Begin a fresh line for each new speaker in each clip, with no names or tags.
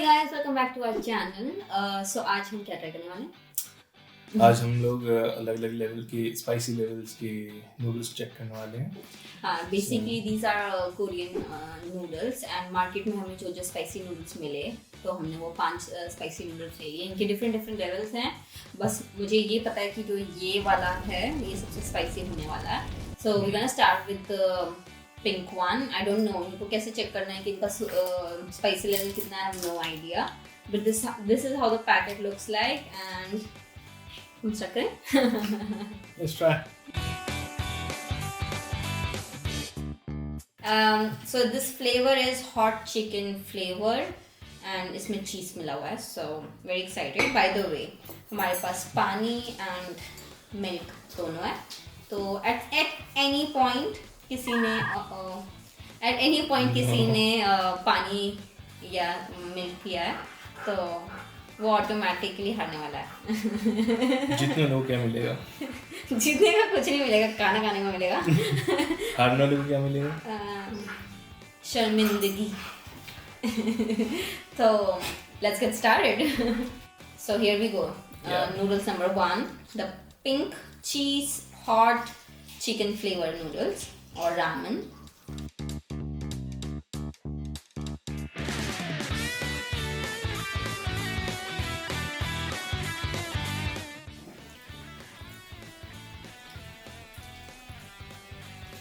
guys, welcome back to our channel. So आज हम क्या ट्राई करने वाले हैं?
आज हम लोग अलग अलग लेवल के स्पाइसी लेवल्स के नूडल्स चेक करने वाले हैं.
हाँ, basically these are Korean noodles and market में हमें जो spicy noodles मिले तो हमने वो 5 spicy noodles लिए. ये इनके different levels हैं. बस मुझे ये पता है कि जो ये वाला है ये सबसे spicy होने वाला है. So we're gonna start with the pink one. I don't know इनको कैसे चेक करना है कि इनका spicy level कितना है. I have no idea. But this is how the packet looks like and हम start करें?
Let's try.
So this flavor is hot chicken flavor and इसमें cheese मिला हुआ है. So very excited. By the way, हमारे पास पानी and milk दोनों है. तो at any point किसी ने पानी या मिल्क पिया है तो वो ऑटोमेटिकली हारने वाला है.
जितने लोग क्या मिलेगा?
जीतने का कुछ नहीं मिलेगा, खाना खाने को मिलेगा.
हारने वाले को क्या मिलेगा?
शर्मिंदगी. तो let's get started. So here we go. Noodles number 1, the pink cheese hot chicken flavor noodles or ramen.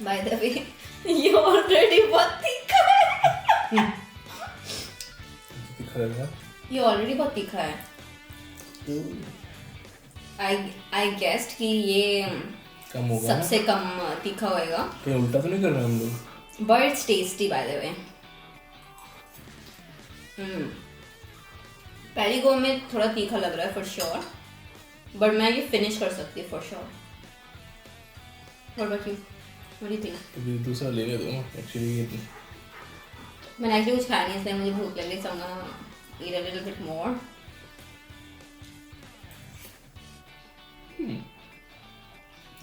By the way, ये already बहुत तीखा है.
दिखा रहा है.
ये already बहुत तीखा है. I guessed कि ये
कम होगा.
सबसे कम तीखा होएगा.
कहीं उल्टा तो नहीं कर रहे हम लोग?
But it's tasty by the way. पहली गो में थोड़ा तीखा लग रहा है for sure. But मैं ये finish कर सकती हूँ for sure. What about you? What do you think?
अभी दूसरा ले ले दो. Actually ये
मैंने एक्चुअली कुछ खाया नहीं इसलिए मुझे भूख लग रही. So I'm gonna eat a little bit more.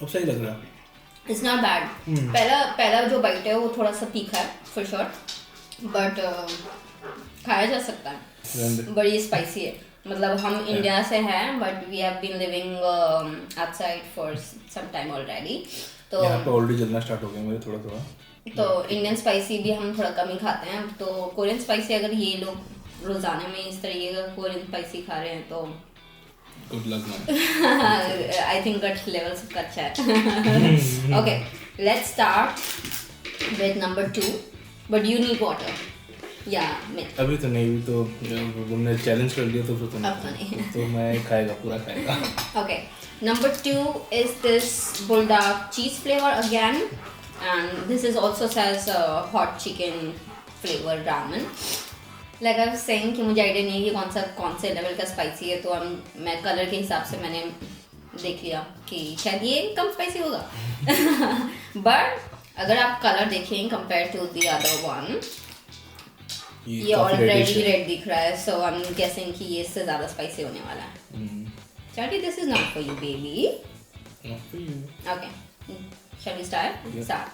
अब सही लग रहा है.
It's not bad. पहला जो बाइट है वो थोड़ा सा तीखा है for sure. But खाया जा सकता है. बड़ी ये स्पाइसी है. मतलब हम इंडिया से हैं but we have been living outside for some time already. तो
यहाँ पे ऑलरेडी जलना स्टार्ट हो गया मेरे थोड़ा.
तो इंडियन स्पाइसी भी हम थोड़ा कम ही खाते हैं. तो कोरियन स्पाइसी अगर ये लोग रोजाना में इस तरीके का कोरियन स्पाइसी खा रहे हैं तो
good luck man.
I think gut level सबका अच्छा है. Okay, let's start with number 2. But you need water. या
अभी तो नहीं. तो तुमने चैलेंज कर लिया तो फिर तो
नहीं.
तो मैं पूरा खाएगा.
Okay, number 2 is this bulldog cheese flavor again, and this is also says hot chicken flavor ramen. Like I was saying कि मुझे आइडिया नहीं है कि कौन से लेवल का स्पाइसी है. तो मैं कलर के हिसाब से मैंने देख लिया कि शायद ये कम स्पाइसी होगा. बट अगर आप कलर देखें compare to the other one, ये ऑलरेडी रेड दिख रहा है. सो आई एम गेसिंग कि ये इससे ज़्यादा स्पाइसी होने वाला है. Charlie, this is not for you, baby.
Not for you.
Okay. Shall we start?
Yeah.
Start.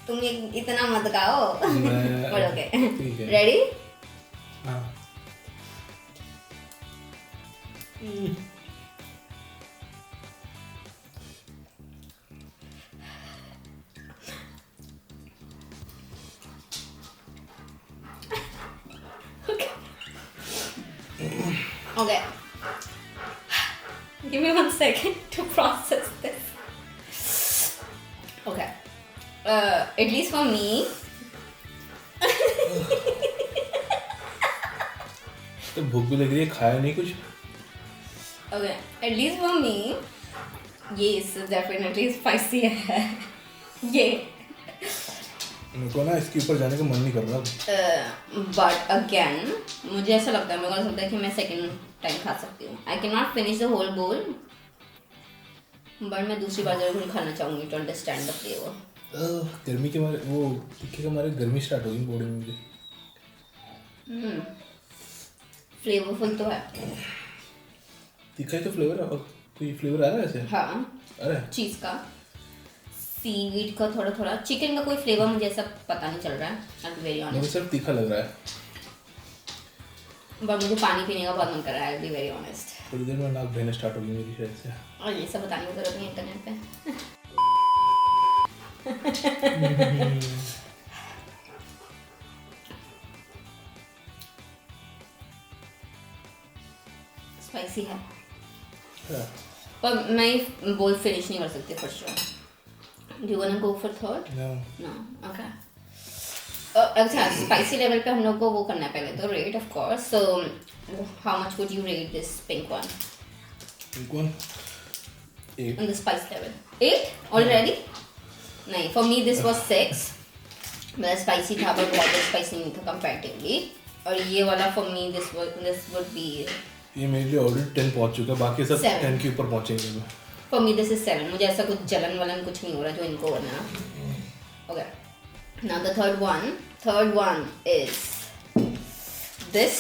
तुम इतना मत गाओ. But okay. Ready?
हाँ.
Okay. Give me 1 second to process this. Okay. At least for me.
तो भूख भी लग रही है. खाया नहीं कुछ.
Okay. At least for me. Yes, definitely spicy है. ये.
मेरे को ना इसके ऊपर जाने का मन नहीं कर रहा.
But again, मुझे ऐसा लगता है मेरे को ऐसा लगता है कि मैं सेकंड टाइम खा सकती हूँ. I cannot finish the whole bowl. But मैं दूसरी बार जरूर खाना चाहूँगी to understand the flavor.
गर्मी के मारे वो तीखे के मारे गर्मी स्टार्ट हो गई बॉडी में मुझे.
फ्लेवरफुल तो है.
तीखा ही तो फ्लेवर है. और कोई फ्लेवर आ रहा है ऐसे?
हाँ.
अरे
चीज़ का. सीवीड का थोड़ा थोड़ा, चिकन का कोई फ्लेवर मुझे ऐसा पता नहीं चल रहा है, आई बी वेरी
मुझे
ऑनेस्ट,
सिर्फ तीखा लग रहा है।
बट मुझे पानी पीने का बहुत मन कर रहा है, आई बी वेरी ऑनेस्ट।
थोड़ी देर में नाक बहने स्टार्ट होगी मेरी शायद से।
और ये सब बताने की जरूरत नहीं इंटरनेट पे। स्पाइसी है पर मैं बोल फिनिश नहीं कर सकती for sure. Do you want to go for third? No, okay. अच्छा, स्पाइसी लेवल पे हम लोग को वो करना है पहले तो rate, of course. So how much would you rate this pink one?
Pink one 8
on the spice level? 8 already? नहीं, for me this was 6. मेरा spicy था but बहुत spicy नहीं था comparatively। और ये वाला for me this would be,
ये मेरे लिए ऑलरेडी 10 पहुंच चुका है, बाकी सब 10 के ऊपर पहुंचेंगे।
for me this is 7। मुझे ऐसा कुछ जलन वलन कुछ नहीं हो रहा जो इनको होना है। Okay, now the third one is this।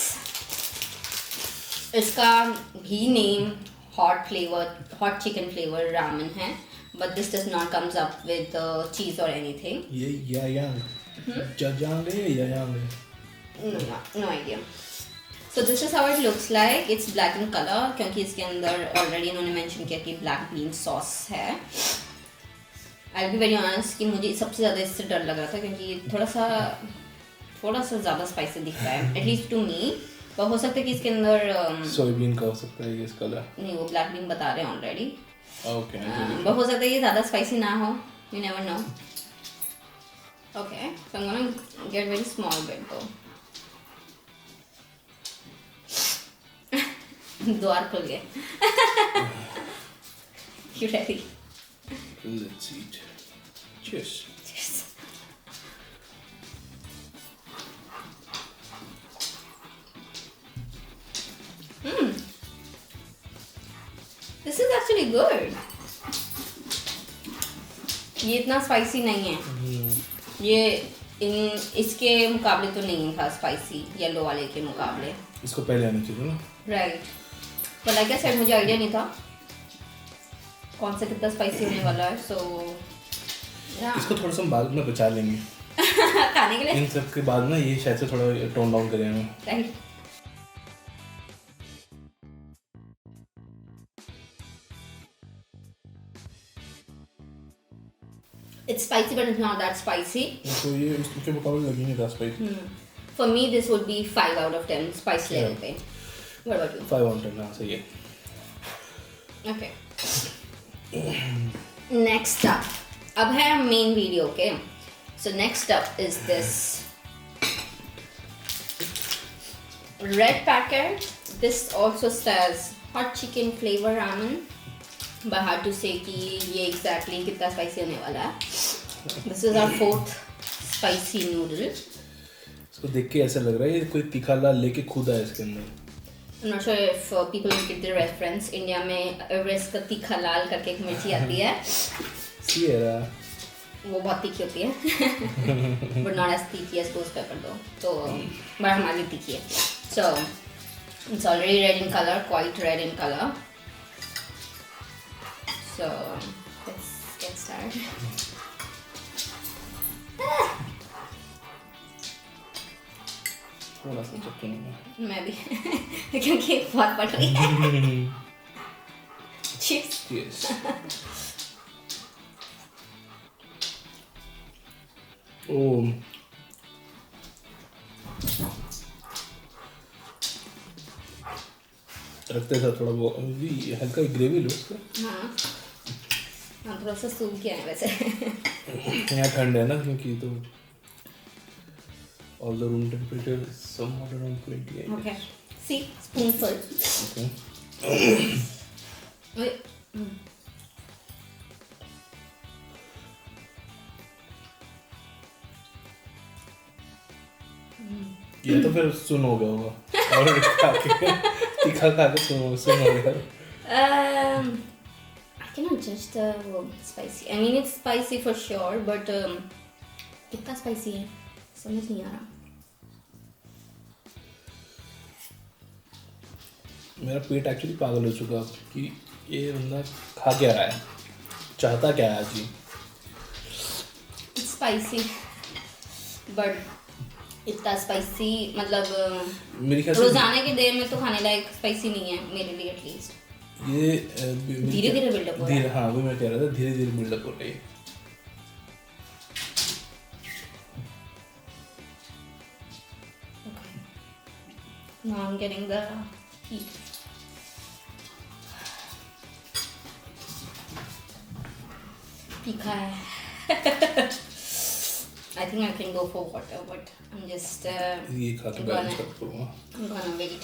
इसका भी name hot chicken flavor ramen है, but this does not comes up with cheese or anything।
ये यायांग जजांग है या यायांग है?
No idea। So this is how it looks like। It's black in color क्योंकि इसके अंदर already इन्होंने mention किया कि black bean sauce है। I'll be very honest कि मुझे सबसे ज़्यादा इससे डर लग रहा था क्योंकि ये थोड़ा सा ज़्यादा spicy दिख रहा है, at least to me। पर हो सकता है कि इसके अंदर
सोयाबीन का हो सकता है ये इसका कलर।
नहीं, वो ब्लैक बीन बता रहे हैं ऑलरेडी।
ओके,
पर हो सकता है ये ज़्यादा स्पाइसी ना हो, you never know. Okay, so I am gonna get very small bit दो। द्वार खुल गए। You ready?
Let's eat. Cheers.
This is actually good। ये इतना स्पाइसी नहीं है। ये इसके मुकाबले तो नहीं था स्पाइसी, येलो वाले के मुकाबले।
इसको पहले आना चाहिए ना?
राइट, पर लाइक आई सेड मुझे आइडिया नहीं था कौन सा कितना स्पाइसी होने वाला है। सो
इसको थोड़ा सा बाद में बचा लेंगे
खाने के लिए।
इन सब के बाद ना ये शायद से थोड़ा टोन डाउन करेंगे।
Right. It's spicy but it's not that spicy।
तो ये इसके मुकाबले लगी नहीं था spicy.
For me this would be 5 out of 10 spice level पे। What about you?
5 out of 10 हाँ सही है।
Okay। Next up, अब है main video, okay? So next up is this red packet। This also says hot chicken flavor ramen, but hard to say कि ये exactly कितना spicy होने वाला है। This is our 4th spicy noodle।
इसको देख के ऐसा लग रहा है ये कोई तीखा लाल लेके खुदा है इसके अंदर।
I'm not sure if people will get the reference। India में एवरेस्ट का तीखा लाल करके एक मिर्ची आती है।
सिएरा।
वो बहुत तीखी होती है but not as तीखी as ghost pepper though। तो बड़ा हमारी तीखी है। So it's already red in color, quite red in color। So let's get started।
थोड़ा सा चटनी
मैं भी क्योंकि बहुत पड़ रही है। Cheers।
Cheers। ओह रखते था थोड़ा वो हल्का ग्रेवी लो उसका।
हाँ थोड़ा सा सूप किया है वैसे।
यहाँ ठंड है ना क्योंकि तो all the room temperature is somewhat around 28।
Okay, see, spoonful।
Okay।
Wait।
ये तो फिर सुन हो गया होगा और खा के तीखा खा के सुन हो गया।
I cannot judge the spicy। I mean it's spicy for sure, but कितना spicy है समझ नहीं आ रहा।
मेरा पेट एक्चुअली पागल हो चुका कि ये बंदा खा क्या रहा है, चाहता क्या है आज ये।
स्पाइसी बट इतना स्पाइसी मतलब
मेरे ख्याल से
रोजाना के डे में तो खाने लायक स्पाइसी नहीं है मेरे लिए एटलीस्ट।
ये
धीरे धीरे बिल्डअप हो रहा है।
हाँ वो मैं कह रहा था धीरे धीरे बिल्डअप हो रही है।
Now I'm getting the heat. तीखा है। I think I can go for water, but I'm just
ये खा के बैलेंस कर दूंगा।
I'm gonna wait.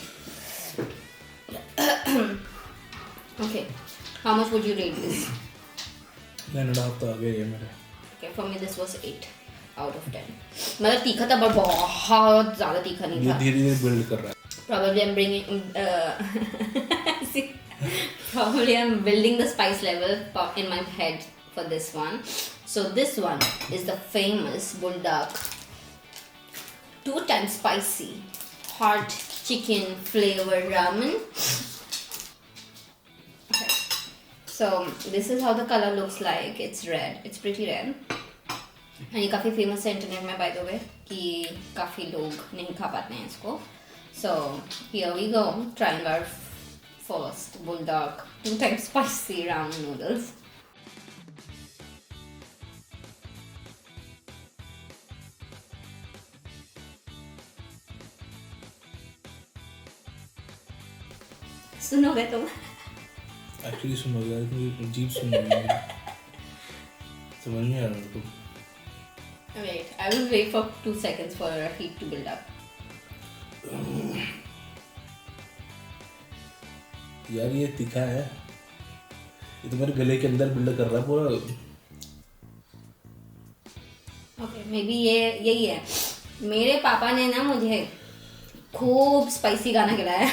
Okay, how much would you rate this?
9.5 तो आ गया ये मेरे।
Okay, for me this was 8 out of 10. मतलब तीखा था but बहुत ज़्यादा तीखा नहीं
ये
था।
धीरे धीरे बिल्ड कर रहा है।
Probably I'm see, probably I'm building the spice level in my head for this one. So this one is the famous bulldog 2 times spicy hot chicken flavor ramen. Okay. So this is how the color looks like. It's red. It's pretty red. And ये काफ़ी famous है internet में by the way कि काफ़ी लोग नहीं खा पाते हैं इसको. So here we go, trying our first bulldog 2 times spicy ramen noodles. सुनोगे तुम?
एक्चुअली सुनोगे यार मुझे अजीब सुनोगे समझ नहीं आ रहा तुम।
Wait, I will wait for 2 seconds for our heat to build up.
यार ये तीखा है, ये तो मेरे गले के अंदर बिल्ड कर रहा है पूरा।
Okay, maybe ये यही है। मेरे पापा ने ना मुझे खूब स्पाइसी खाना खिलाया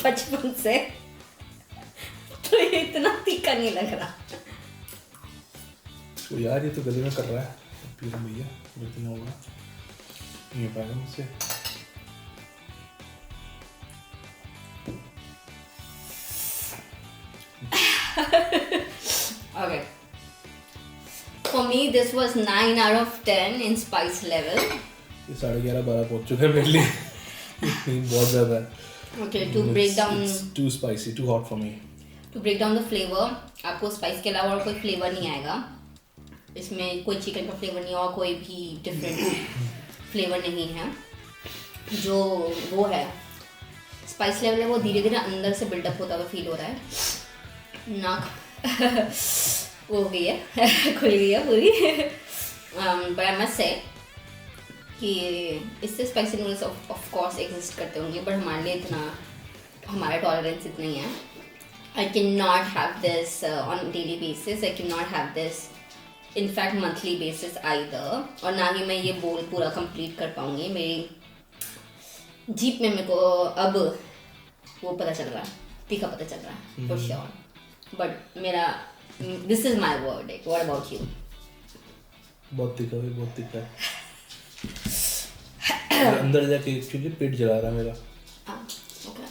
बचपन से, तो ये इतना तीखा नहीं लग रहा।
तो यार ये तो गले में कर रहा है, पीरा भैया इतना होगा नहीं हो पाएगा मुझसे।
Okay. For me, this was 9 out of 10 in spice level.
ये 11:30-12 पहुंच चुका है मेरे लिए। बहुत ज़्यादा है।
Okay, to break down.
It's too spicy, too hot for me.
To break down the flavor, आपको स्पाइस के अलावा और कोई फ्लेवर नहीं आएगा। इसमें कोई चिकन का फ्लेवर नहीं और कोई भी डिफरेंट फ्लेवर नहीं है। जो वो है स्पाइस लेवल है वो धीरे धीरे अंदर से बिल्डअप होता हुआ फील हो रहा है। नाक वो हो गई है खुल गई है पूरी। बट आई मस्ट से कि इससे spicy noodles of course exist करते होंगे बट हमारे लिए इतना हमारा टॉलरेंस इतना ही है। I can not have this on daily basis, I can not have this in fact monthly basis either, और ना ही मैं ये बोल पूरा कंप्लीट कर पाऊँगी। मेरी जीप में मेरे को अब वो पता चल रहा है, तीखा पता चल रहा है फॉर श्योर। बट मेरा this is my word, what about you?
बहुत तीखा है, बहुत तीखा है। अंदर जाके एक्चुअली पेट जला रहा है मेरा।
Okay,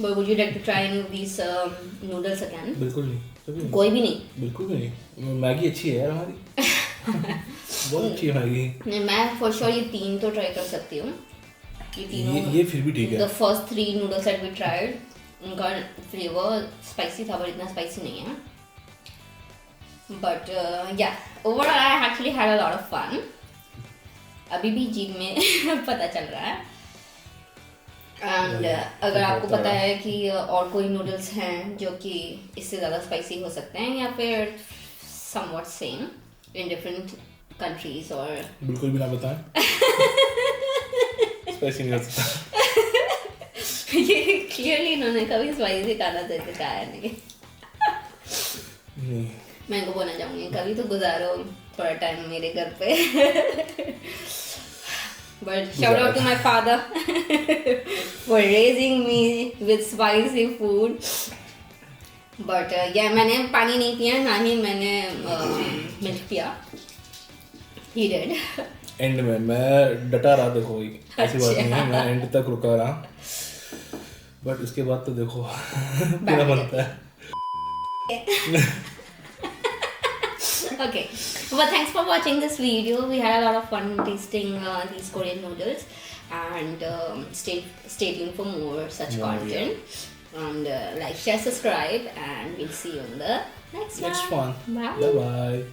but would you like to try any of these noodles again?
बिल्कुल नहीं, कभी नहीं,
कोई भी नहीं,
बिल्कुल भी नहीं। मैगी अच्छी है यार हमारी बहुत अच्छी है मैगी।
नहीं, मैं फॉर श्योर ये 3 तो ट्राई कर सकती हूँ। ये तीनों
ये फिर भी ठीक है।
The first 3 noodles that we tried उनका फ्लेवर स्पाइसी था बट इतना स्पाइसी नहीं है। But yeah overall I actually had a lot of fun. अभी भी जीभ में पता चल रहा है। एंड अगर आपको पता है कि और कोई नूडल्स हैं जो कि इससे ज़्यादा स्पाइसी हो सकते हैं या फिर somewhat same in different countries, और
बिल्कुल भी ना बताएं स्पाइसी नहीं हो सकता।
ये क्लियरली इन्होंने कभी स्पाइसी खाना जैसे खाया नहीं। मैं इनको बोलना चाहूँगी कभी तो गुजारो थोड़ा टाइम मेरे घर पे। But shout out to my father for raising me with spicy food. But yeah, मैंने पानी नहीं पिया ना ही मैंने मिल्क पिया। He did.
एंड में मैं डटा रहा, देखो ऐसी बात नहीं है, मैं एंड तक रुका रहा, बट उसके बाद तो देखो क्या बनता है।
Okay, well, thanks for watching this video. We had a lot of fun tasting these Korean noodles, and stay tuned for more such content. And like, share, subscribe, and we'll see you in the next one.
Bye bye.